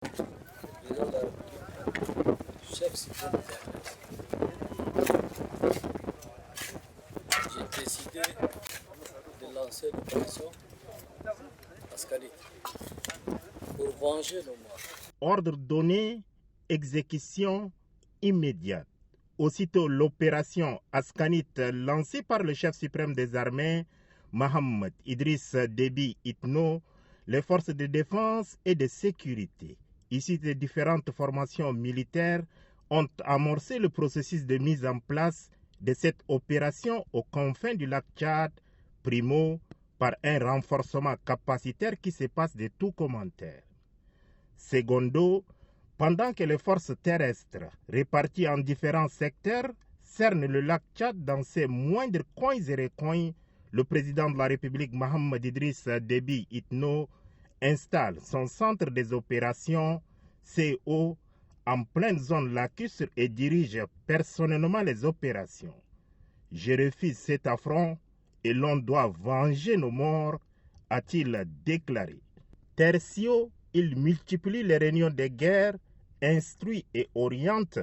président de la République, chef suprême des armées, j'ai décidé de lancer l'opération Ascanit pour venger nos morts. Ordre donné, exécution immédiate. Aussitôt l'opération Ascanit lancée par le chef suprême des armées, Mohamed Idriss Déby Itno, les forces de défense et de sécurité, issues des différentes formations militaires, ont amorcé le processus de mise en place de cette opération aux confins du lac Tchad, primo par un renforcement capacitaire qui se passe de tout commentaire. Secondo, pendant que les forces terrestres, réparties en différents secteurs, cernent le lac Tchad dans ses moindres coins et recoins, le président de la République Mohamed Idriss Déby Itno installe son centre des opérations CO en pleine zone lacustre et dirige personnellement les opérations. Je refuse cet affront et l'on doit venger nos morts, a-t-il déclaré. Tertio, il multiplie les réunions de guerre, instruit et oriente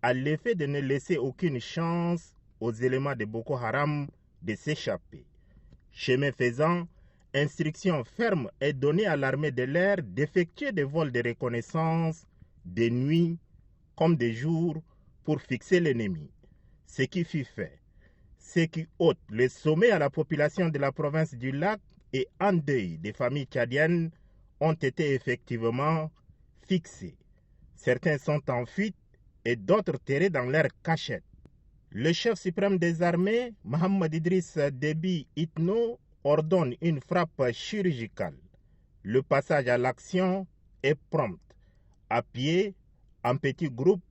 à l'effet de ne laisser aucune chance aux éléments de Boko Haram de s'échapper. Chemin faisant, instruction ferme est donnée à l'armée de l'air d'effectuer des vols de reconnaissance de nuit comme de jour pour fixer l'ennemi. Ce qui fut fait. Ce qui ôte le sommet à la population de la province du lac et en deuil des familles tchadiennes ont été effectivement fixés. Certains sont en fuite et d'autres terrés dans leur cachette. Le chef suprême des armées, Mohamed Idriss Déby Itno, ordonne une frappe chirurgicale. Le passage à l'action est prompt. À pied, en petits groupes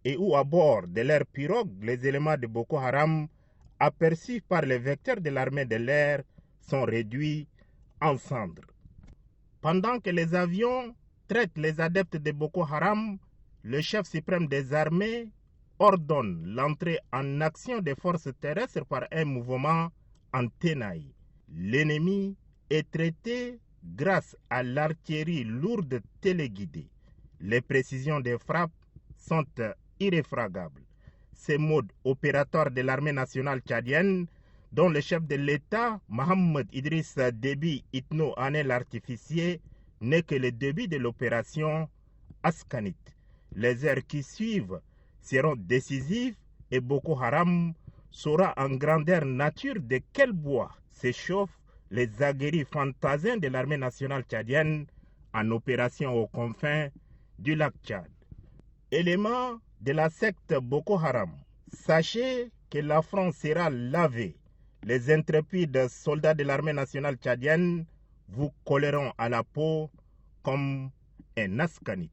et ou à bord de leurs pirogues, les éléments de Boko Haram, aperçus par les vecteurs de l'armée de l'air, sont réduits en cendres. Pendant que les avions traitent les adeptes de Boko Haram, le chef suprême des armées ordonne l'entrée en action des forces terrestres par un mouvement en tenaille. L'ennemi est traité grâce à l'artillerie lourde téléguidée. Les précisions des frappes sont irréfragables. Ces modes opératoires de l'armée nationale tchadienne, dont le chef de l'État, Mohamed Idriss Déby Itno, en est l'artificier, n'est que le début de l'opération Ascanit. Les heures qui suivent seront décisives et Boko Haram saura en grandeur nature de quel bois s'échauffent les aguerris fantasins de l'armée nationale tchadienne en opération aux confins du lac Tchad. Éléments de la secte Boko Haram, sachez que la France sera lavée. Les intrépides soldats de l'armée nationale tchadienne vous colleront à la peau comme un ascanite.